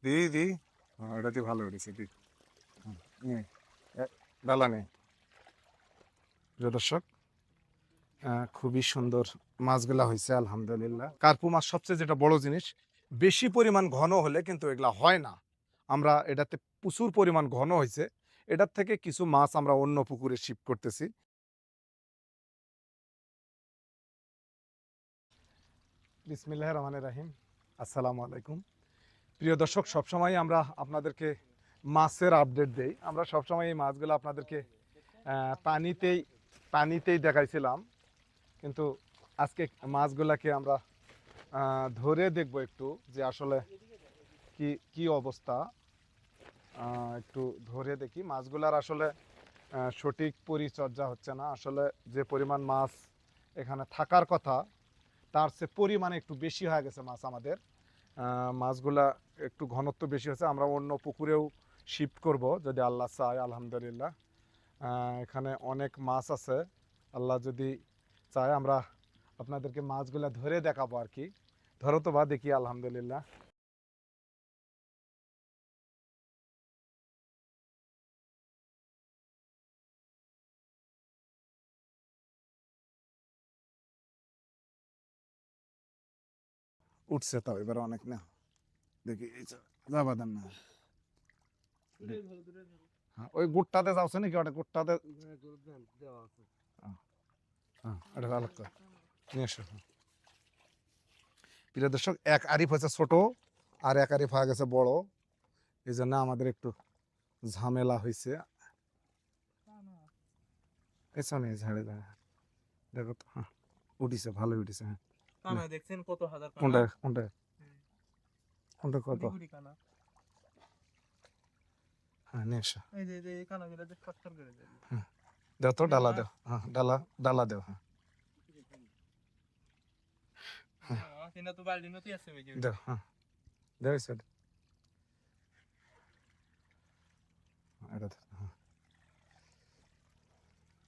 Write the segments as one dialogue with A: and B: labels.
A: দি দি এটাতে ভালো উঠেছে দি ডালা নেই। প্রিয় দর্শক, খুবই সুন্দর মাছগুলা হয়েছে আলহামদুলিল্লাহ। কার্পু মাছ সবচেয়ে যেটা বড় জিনিস, বেশি পরিমাণ ঘন হলে কিন্তু এগুলা হয় না। আমরা এটাতে প্রচুর পরিমাণ ঘন হয়েছে, এটার থেকে কিছু মাছ আমরা অন্য পুকুরে শিফট করতেছি। বিসমিল্লাহির রহমানির রহিম। আসসালামু আলাইকুম। প্রিয় দর্শক, সবসময় আমরা আপনাদেরকে মাছের আপডেট দেই। আমরা সবসময় এই মাছগুলো আপনাদেরকে পানিতেই পানিতেই দেখাইছিলাম, কিন্তু আজকে মাছগুলাকে আমরা ধরে দেখব একটু, যে আসলে কি কি অবস্থা। একটু ধরে দেখি মাছগুলার আসলে সঠিক পরিচর্যা হচ্ছে না। আসলে যে পরিমাণ মাছ এখানে থাকার কথা, তার চেয়ে পরিমাণে একটু বেশি হয়ে গেছে মাছ আমাদের। মাছগুলা একটু ঘনত্ব বেশি হচ্ছে। আমরা অন্য পুকুরেও শিফট করব যদি আল্লাহ চায়। আলহামদুলিল্লাহ, এখানে অনেক মাছ আছে। আল্লাহ যদি চায় আমরা আপনাদেরকে মাছগুলা ধরে দেখাবো আর কি। ধরো তো বা দেখি। আলহামদুলিল্লাহ, উঠছে তাও এবার অনেক না। দেখি এই যাবা দেন না। হ্যাঁ, ওই গুড়টাতে যাচ্ছে নাকি? ওটা গুড়টাতে এটা ভালো করে নিয়ে এসো। প্রিয় দর্শক, এক আরিফ হচ্ছে ছোট, আর এক আরিফ হয়ে গেছে বড়। এই জন্য আমাদের একটু ঝামেলা হয়েছে। পেছনে ঝাড়ে যায়, দেখো তো। হ্যাঁ, উঠিছে, ভালোই উঠিছে। হ্যাঁ,
B: দেখছেন কত হাজার
A: কোনটা কোনটা কোনটা কত?
B: কানা।
A: হ্যাঁ, নিয়ে এসো।
B: এই যে এই কানাগুলো যে সচ্ছল করে দেয়।
A: হ্যাঁ, দাও তো, ডালা দাও। হ্যাঁ, ডালা ডালা দাও। হ্যাঁ,
B: এটা তো বালতি নতি আছে ওই যে।
A: দাও। হ্যাঁ, দাও এসে। এটা দাও। হ্যাঁ।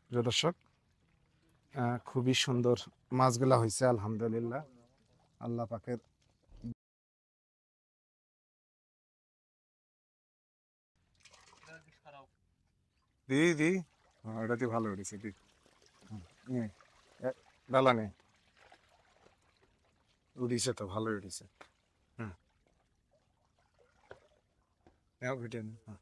A: প্রিয় দর্শক, খুবই সুন্দর মাছগুলা হয়েছে আলহামদুলিল্লাহ। আল্লাহ পাকের দি দি এটাতে ভালো উঠেছে দি। ডালা নেই, উঠিছে তো, ভালোই উঠিছে। হুম, নাও ভিডিও নাও। হ্যাঁ।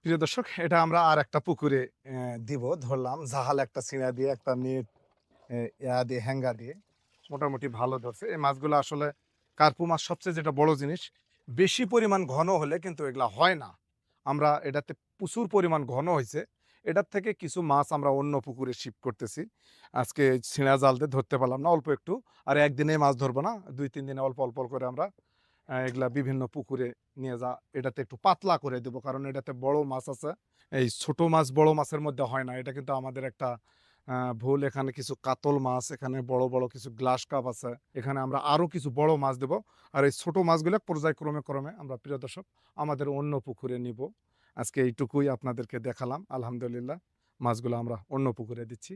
A: প্রিয় দর্শক, এটা আমরা আর একটা পুকুরে দিব। ধরলাম জাহাল একটা ছিঁড়া দিয়ে, একটা নেট ইয়া দিয়ে, হ্যাঙ্গা দিয়ে মোটামুটি ভালো ধরছে এই মাছগুলো। আসলে কার্পু মাছ সবচেয়ে যেটা বড় জিনিস, বেশি পরিমাণ ঘন হলে কিন্তু এগুলা হয় না। আমরা এটাতে প্রচুর পরিমাণ ঘন হয়েছে, এটার থেকে কিছু মাছ আমরা অন্য পুকুরে শিফট করতেছি। আজকে ছিঁড়া জাল দিয়ে ধরতে পারলাম না, অল্প একটু। আর একদিনে মাছ ধরবো না, 2-3 দিনে অল্প অল্প করে আমরা এগুলা বিভিন্ন পুকুরে নিয়ে যা, এটাতে একটু পাতলা করে দেবো, কারণ এটাতে বড় মাছ আছে। এই ছোট মাছ বড় মাছের মধ্যে হয় না, এটা কিন্তু আমাদের একটা ভুল। এখানে কিছু কাতল মাছ, এখানে বড় বড় কিছু গ্লাস কাপ আছে, এখানে আমরা আরো কিছু বড় মাছ দেব। আর এই ছোট মাছগুলো পর্যায়ক্রমে ক্রমে আমরা, প্রিয় দর্শক, আমাদের অন্য পুকুরে নিব। আজকে এইটুকুই আপনাদেরকে দেখালাম। আলহামদুলিল্লাহ, মাছগুলো আমরা অন্য পুকুরে দিচ্ছি।